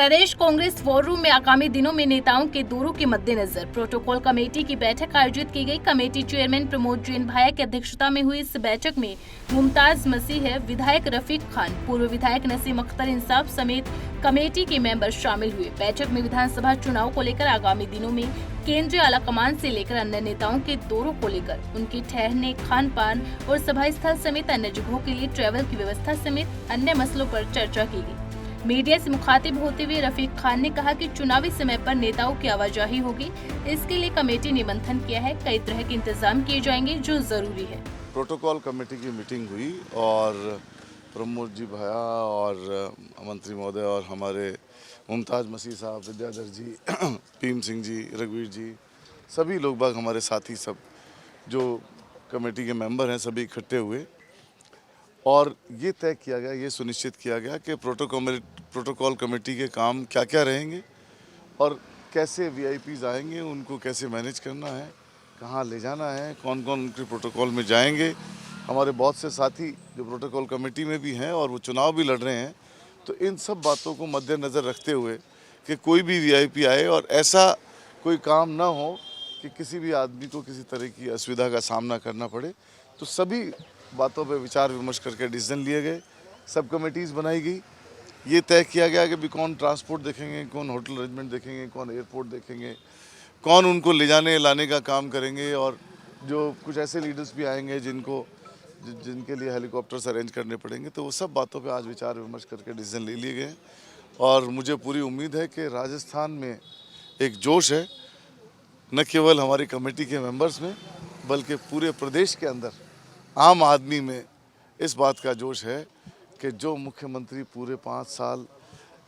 प्रदेश Congress war room में आगामी दिनों में नेताओं के दौरों के मद्देनजर प्रोटोकॉल कमेटी की बैठक आयोजित की गई। कमेटी चेयरमैन प्रमोद जैन भाया की अध्यक्षता में हुई इस बैठक में मुमताज मसीह, विधायक रफीक खान, पूर्व विधायक नसीम अख्तर इंसाफ समेत कमेटी के मेंबर शामिल हुए। बैठक में विधानसभा चुनाव को लेकर आगामी दिनों में केंद्रीय आलाकमान से लेकर अन्य नेताओं के दौरों को लेकर उनके ठहरने, खान पान और सभा स्थल समेत अन्य जगहों के लिए ट्रैवल की व्यवस्था समेत अन्य मसलों पर चर्चा की गई। मीडिया से मुखातिब होते हुए रफीक खान ने कहा कि चुनावी समय पर नेताओं की आवाजाही होगी, इसके लिए कमेटी ने मंथन किया है। कई तरह के इंतजाम किए जाएंगे जो जरूरी है। प्रोटोकॉल कमेटी की मीटिंग हुई और प्रमोद जी भैया और मंत्री महोदय और हमारे मुमताज मसीह साहब, विद्याधर जी, भीम सिंह जी, रघुवीर जी, सभी लोग बाग हमारे साथी सब जो कमेटी के मेंबर हैं सभी इकट्ठे हुए और ये तय किया गया, ये सुनिश्चित किया गया कि प्रोटोकॉल कमेटी के काम क्या क्या रहेंगे और कैसे वीआईपीज़ आएंगे, उनको कैसे मैनेज करना है, कहाँ ले जाना है, कौन कौन उनके प्रोटोकॉल में जाएंगे। हमारे बहुत से साथी जो प्रोटोकॉल कमेटी में भी हैं और वो चुनाव भी लड़ रहे हैं, तो इन सब बातों को मद्देनज़र रखते हुए कि कोई भी वीआईपी आए और ऐसा कोई काम ना हो कि किसी भी आदमी को किसी तरह की असुविधा का सामना करना पड़े, तो सभी बातों पे विचार विमर्श करके डिसीजन लिए गए। सब कमेटीज़ बनाई गई। ये तय किया गया कि भी कौन ट्रांसपोर्ट देखेंगे, कौन होटल अरेंजमेंट देखेंगे, कौन एयरपोर्ट देखेंगे, कौन उनको ले जाने लाने का काम करेंगे और जो कुछ ऐसे लीडर्स भी आएंगे जिनके लिए हेलीकॉप्टर्स अरेंज करने पड़ेंगे। तो वो सब बातों पे आज विचार विमर्श करके डिसीजन ले लिए गए और मुझे पूरी उम्मीद है कि राजस्थान में एक जोश है, न केवल हमारी कमेटी के मेंबर्स में बल्कि पूरे प्रदेश के अंदर आम आदमी में इस बात का जोश है कि जो मुख्यमंत्री पूरे 5 साल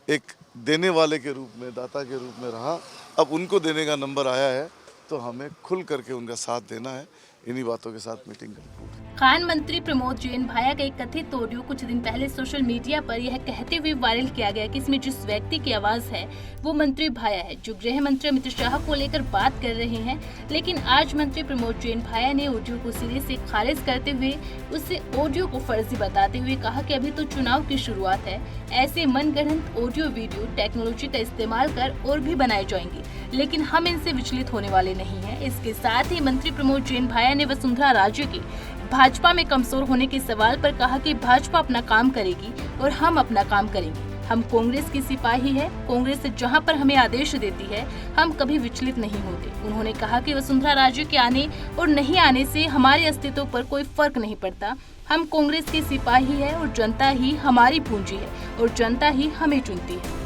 एक देने वाले के रूप में, दाता के रूप में रहा, अब उनको देने का नंबर आया है तो हमें खुल करके उनका साथ देना है। इन्हीं बातों के साथ मीटिंग कंक्लूड। खान मंत्री प्रमोद जैन भाया का एक कथित ऑडियो कुछ दिन पहले सोशल मीडिया पर यह कहते हुए वायरल किया गया कि इसमें जिस व्यक्ति की आवाज है वो मंत्री भाया है, जो गृह मंत्री अमित शाह को लेकर बात कर रहे हैं। लेकिन आज मंत्री प्रमोद जैन भाया ने ऑडियो को सिरे से खारिज करते हुए उससे ऑडियो को फर्जी बताते हुए कहा कि अभी तो चुनाव की शुरुआत है, ऐसे मनगढ़ंत ऑडियो वीडियो टेक्नोलॉजी का इस्तेमाल कर और भी बनाए जाएंगे, लेकिन हम इनसे विचलित होने वाले नहीं हैं। इसके साथ ही मंत्री प्रमोद जैन भाया ने वसुंधरा राजे के भाजपा में कमजोर होने के सवाल पर कहा कि भाजपा अपना काम करेगी और हम अपना काम करेंगे। हम कांग्रेस की सिपाही है, कांग्रेस जहां पर हमें आदेश देती है हम कभी विचलित नहीं होते। उन्होंने कहा कि वसुंधरा राजे के आने और नहीं आने से हमारे अस्तित्व पर कोई फर्क नहीं पड़ता। हम कांग्रेस के सिपाही है और जनता ही हमारी पूंजी है और जनता ही हमें चुनती है।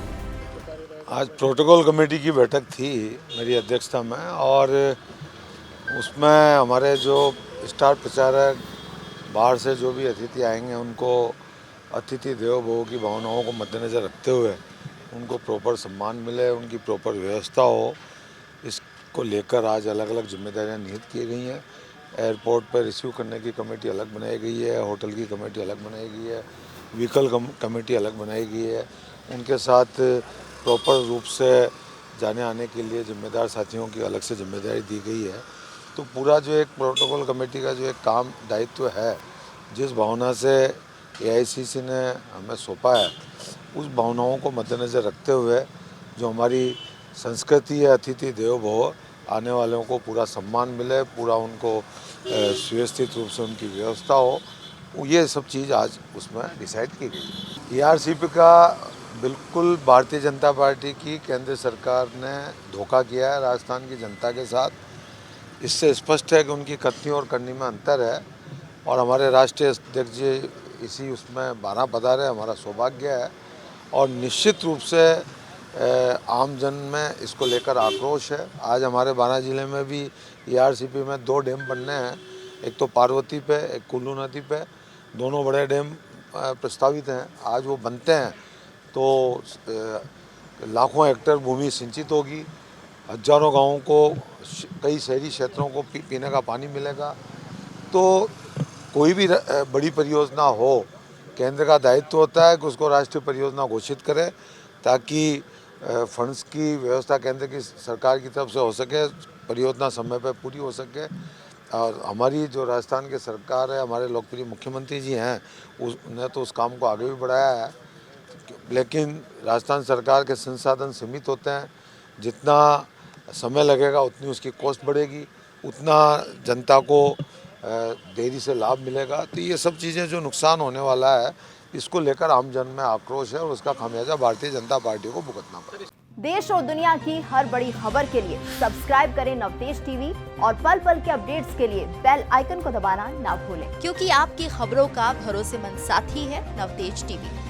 आज प्रोटोकॉल कमेटी की बैठक थी मेरी अध्यक्षता में और उसमें हमारे जो स्टार प्रचारक, बाहर से जो भी अतिथि आएंगे उनको अतिथि देवो भव की भावनाओं को मद्देनज़र रखते हुए उनको प्रॉपर सम्मान मिले, उनकी प्रॉपर व्यवस्था हो, इसको लेकर आज अलग अलग जिम्मेदारियां निहित की गई हैं। एयरपोर्ट पर रिसीव करने की कमेटी अलग बनाई गई है, होटल की कमेटी अलग बनाई गई है, व्हीकल कमेटी अलग बनाई गई है। उनके साथ प्रॉपर रूप से जाने आने के लिए जिम्मेदार साथियों की अलग से जिम्मेदारी दी गई है। तो पूरा जो एक प्रोटोकॉल कमेटी का जो एक काम दायित्व है, जिस भावना से एआईसीसी ने हमें सौंपा है, उस भावनाओं को मद्देनज़र रखते हुए जो हमारी संस्कृति है अतिथि देवो भव, आने वालों को पूरा सम्मान मिले, पूरा उनको सुव्यवस्थित रूप से उनकी व्यवस्था हो, ये सब चीज़ आज उसमें डिसाइड की गई। एआरसीपी का बिल्कुल भारतीय जनता पार्टी की केंद्र सरकार ने धोखा किया है राजस्थान की जनता के साथ। इससे स्पष्ट है कि उनकी कथनी और करनी में अंतर है और हमारे राष्ट्रीय अध्यक्ष जी इसी उसमें बारह पधारे, हमारा सौभाग्य है और निश्चित रूप से आम जन में इसको लेकर आक्रोश है। आज हमारे बारह जिले में भी एआरसीपी में 2 डैम बनने हैं, एक तो पार्वती पे, एक कुल्लू नदी पे, दोनों बड़े डैम प्रस्तावित हैं। आज वो बनते हैं तो लाखों हेक्टेयर भूमि सिंचित होगी, हजारों गाँवों को, कई शहरी क्षेत्रों को पीने का पानी मिलेगा। तो कोई भी बड़ी परियोजना हो, केंद्र का दायित्व होता है कि उसको राष्ट्रीय परियोजना घोषित करे ताकि फंड्स की व्यवस्था केंद्र की सरकार की तरफ से हो सके, परियोजना समय पर पूरी हो सके। और हमारी जो राजस्थान की सरकार है, हमारे लोकप्रिय मुख्यमंत्री जी हैं, उन्हें तो उस काम को आगे भी बढ़ाया है लेकिन राजस्थान सरकार के संसाधन सीमित होते हैं। जितना समय लगेगा उतनी उसकी कॉस्ट बढ़ेगी, उतना जनता को देरी से लाभ मिलेगा। तो ये सब चीज़ें जो नुकसान होने वाला है, इसको लेकर आम जन में आक्रोश है और उसका खामियाजा भारतीय जनता पार्टी को भुगतना पड़ेगा। देश और दुनिया की हर बड़ी खबर के लिए सब्सक्राइब करें नवतेज टीवी और पल पल के अपडेट्स के लिए बेल आइकन को दबाना ना भूलें, क्योंकि आपकी खबरों का भरोसेमंद साथी है नवतेज टीवी।